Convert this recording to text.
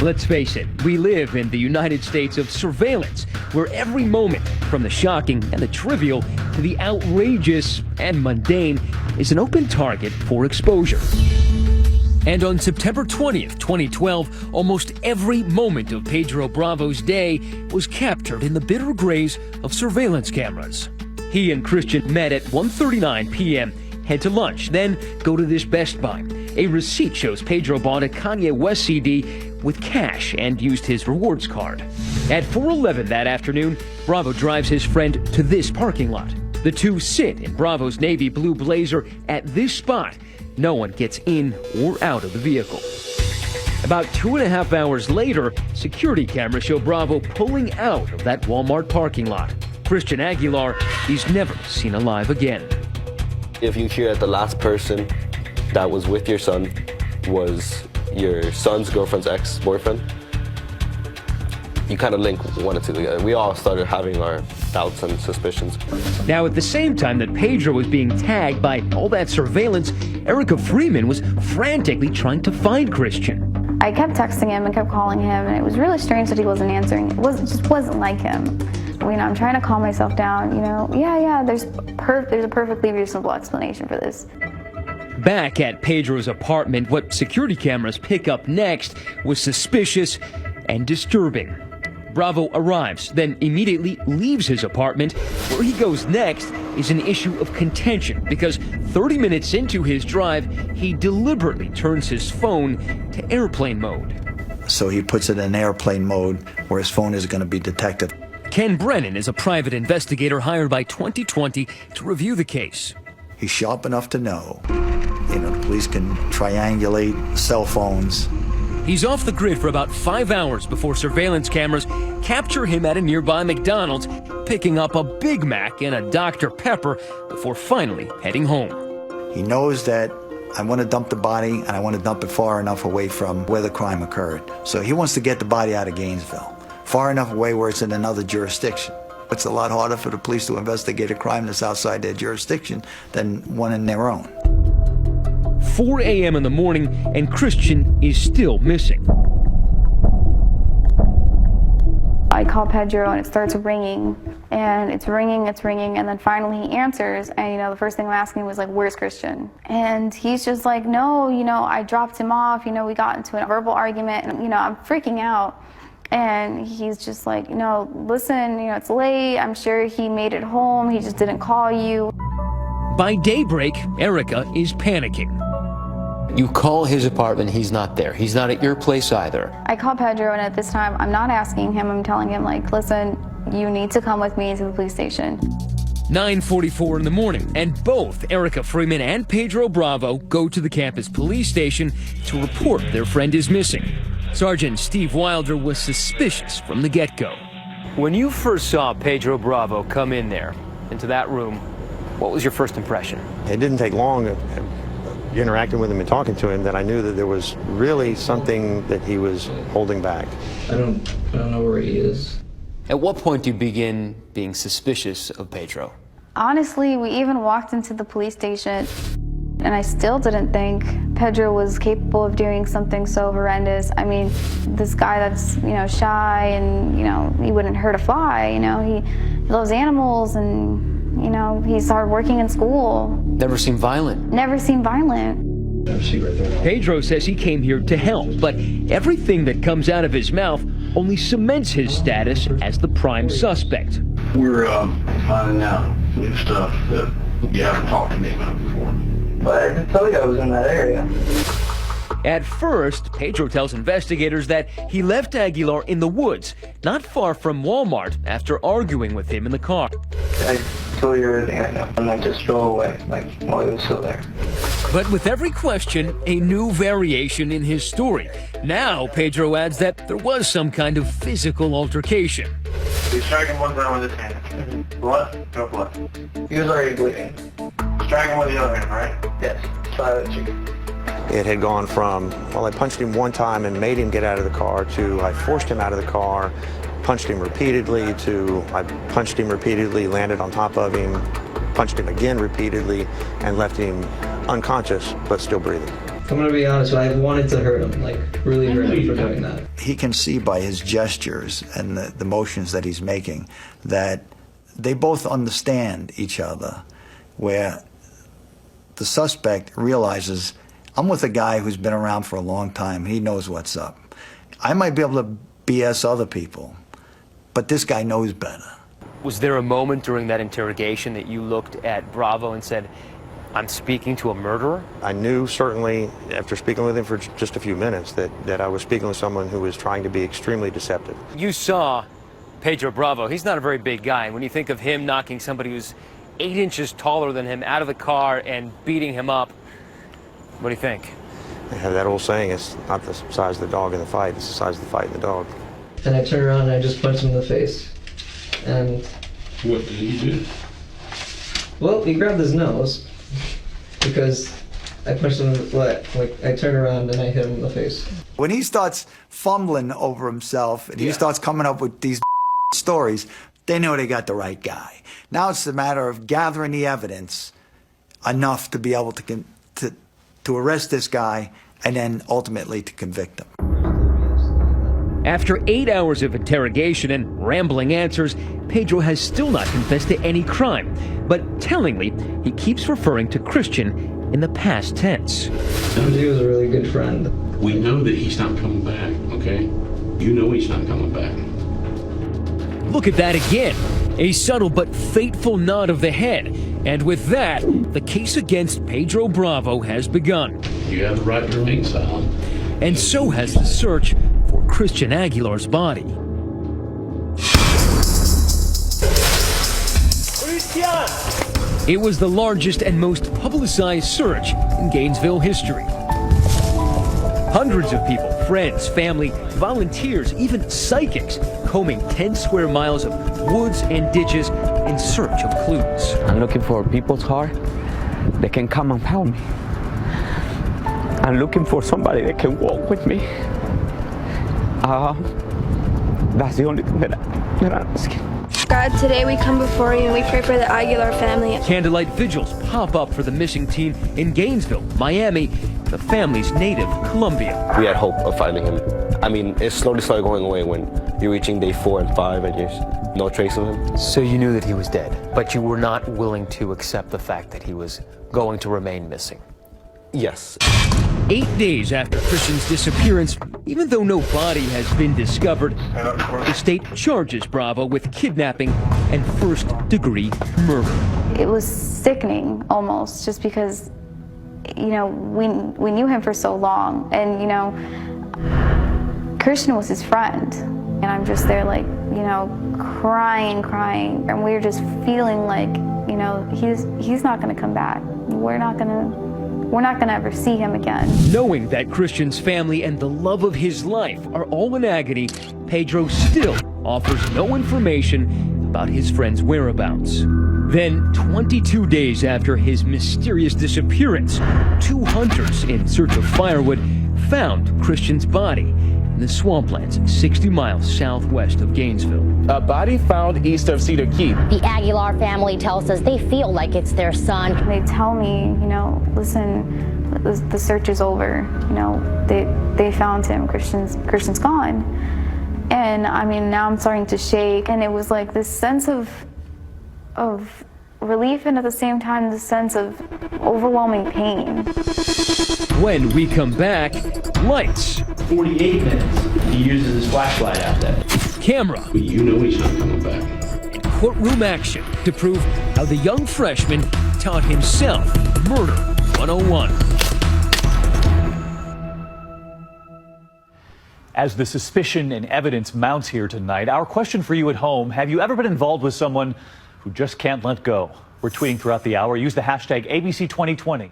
Let's face it, we live in the United States of surveillance, where every moment, from the shocking and the trivial to the outrageous and mundane, is an open target for exposure. And on September 20th, 2012, almost every moment of Pedro Bravo's day was captured in the bitter grays of surveillance cameras. He and Christian met at 1:39 p.m., head to lunch, then go to this Best Buy. A receipt shows Pedro bought a Kanye West CD with cash and used his rewards card. At 4:11 that afternoon, Bravo drives his friend to this parking lot. The two sit in Bravo's navy blue Blazer at this spot. No one gets in or out of the vehicle. About 2.5 hours later, security cameras show Bravo pulling out of that Walmart parking lot. Christian Aguilar, he's never seen alive again. If you hear that the last person that was with your son was your son's girlfriend's ex-boyfriend, you kind of link one and two together. We all started having our doubts and suspicions. Now, at the same time that Pedro was being tagged by all that surveillance, Erica Freeman was frantically trying to find Christian. I kept texting him and kept calling him, and it was really strange that he wasn't answering. It just wasn't like him. I'm trying to calm myself down, there's a perfectly reasonable explanation for this. Back at Pedro's apartment, what security cameras pick up next was suspicious and disturbing. Bravo arrives, then immediately leaves his apartment. Where he goes next is an issue of contention because 30 minutes into his drive, he deliberately turns his phone to airplane mode. So he puts it in airplane mode where his phone is going to be detected. Ken Brennan is a private investigator hired by 2020 to review the case. He's sharp enough to know, the police can triangulate cell phones. He's off the grid for about 5 hours before surveillance cameras capture him at a nearby McDonald's, picking up a Big Mac and a Dr. Pepper before finally heading home. He knows that I want to dump the body and I want to dump it far enough away from where the crime occurred. So he wants to get the body out of Gainesville, far enough away where it's in another jurisdiction. It's a lot harder for the police to investigate a crime that's outside their jurisdiction than one in their own. 4 a.m. in the morning, and Christian is still missing. I call Pedro and it starts ringing, and it's ringing, and then finally he answers, and the first thing I'm asking was like, where's Christian? And he's just like, no, I dropped him off, we got into a verbal argument, and I'm freaking out. And he's just like, listen, it's late, I'm sure he made it home, he just didn't call you. By daybreak, Erica is panicking. You call his apartment, he's not there. He's not at your place either. I call Pedro, and at this time, I'm not asking him, I'm telling him, listen, you need to come with me to the police station. 9:44 in the morning, and both Erica Freeman and Pedro Bravo go to the campus police station to report their friend is missing. Sergeant Steve Wilder was suspicious from the get-go. When you first saw Pedro Bravo come in there, into that room, what was your first impression? It didn't take long interacting with him and talking to him that I knew that there was really something that he was holding back. I don't know where he is. At what point do you begin being suspicious of Pedro? Honestly, we even walked into the police station, and I still didn't think Pedro was capable of doing something so horrendous. This guy that's, shy and, he wouldn't hurt a fly, he loves animals and, he's hardworking in school. Never seemed violent? Never seemed violent. Pedro says he came here to help, but everything that comes out of his mouth only cements his status as the prime suspect. We're finding out new stuff that you haven't talked to me about before. But I didn't tell you I was in that area. At first, Pedro tells investigators that he left Aguilar in the woods, not far from Walmart, after arguing with him in the car. I told you everything I know, and I just drove away, while he was still there. But with every question, a new variation in his story. Now, Pedro adds that there was some kind of physical altercation. He struck him one time with his hand. What? No blood. He was already bleeding. Struck him with the other hand, right? Yes, so the cheek. It had gone from, I punched him one time and made him get out of the car, to I forced him out of the car, punched him repeatedly, to I punched him repeatedly, landed on top of him, punched him again repeatedly, and left him unconscious but still breathing. I'm gonna be honest, I wanted to hurt him, like really hurt him for doing that. He can see by his gestures and the motions that he's making that they both understand each other, where the suspect realizes, I'm with a guy who's been around for a long time. He knows what's up. I might be able to BS other people, but this guy knows better. Was there a moment during that interrogation that you looked at Bravo and said, I'm speaking to a murderer? I knew certainly after speaking with him for just a few minutes that I was speaking with someone who was trying to be extremely deceptive. You saw Pedro Bravo. He's not a very big guy. And when you think of him knocking somebody who's 8 inches taller than him out of the car and beating him up, what do you think? They have that old saying, it's not the size of the dog in the fight, it's the size of the fight in the dog. And I turned around and I just punched him in the face. And What did he do? well, he grabbed his nose because I punched him in the like I turned around and I hit him in the face. When he starts fumbling over himself and he starts coming up with these stories, they know they got the right guy. Now it's a matter of gathering the evidence enough to be able to arrest this guy and then ultimately to convict him. After 8 hours of interrogation and rambling answers, Pedro has still not confessed to any crime. But tellingly, he keeps referring to Christian in the past tense. He was a really good friend. We know that he's not coming back, okay? You know he's not coming back. Look at that again. A subtle but fateful nod of the head. And with that, the case against Pedro Bravo has begun. You have the right to remain silent. And so has the search for Christian Aguilar's body. It was the largest and most publicized search in Gainesville history. Hundreds of people, friends, family, volunteers, even psychics, combing 10 square miles of woods and ditches in search of clues. I'm looking for people's heart that can come and help me. I'm looking for somebody that can walk with me. That's the only thing that I'm asking. God, today we come before you and we pray for the Aguilar family. Candlelight vigils pop up for the missing teen in Gainesville, Miami, the family's native Colombia. We had hope of finding him. I mean, it slowly started going away when you're reaching day 4 and 5 and there's no trace of him. So you knew that he was dead, but you were not willing to accept the fact that he was going to remain missing. Yes. 8 days after Christian's disappearance, even though no body has been discovered, the state charges Bravo with kidnapping and first-degree murder. It was sickening almost, just because, you know, we knew him for so long, and, you know, Christian was his friend. And I'm just there, like, you know, crying, and we were just feeling like, you know, he's not going to come back. We're not going to ever see him again. Knowing that Christian's family and the love of his life are all in agony, Pedro still offers no information about his friend's whereabouts. Then, 22 days after his mysterious disappearance, 2 hunters in search of firewood found Christian's body in the swamplands 60 miles southwest of Gainesville. A body found east of Cedar Key. The Aguilar family tells us they feel like it's their son. They tell me, you know, listen, the search is over. You know, they found him. Christian's gone. And I mean, now I'm starting to shake, and it was like this sense of relief, and at the same time this sense of overwhelming pain. When we come back, lights. 48 minutes. He uses his flashlight out there. Camera. But you know he's not coming back. And courtroom action to prove how the young freshman taught himself Murder 101. As the suspicion and evidence mounts here tonight, our question for you at home: have you ever been involved with someone who just can't let go? We're tweeting throughout the hour. Use the hashtag ABC2020.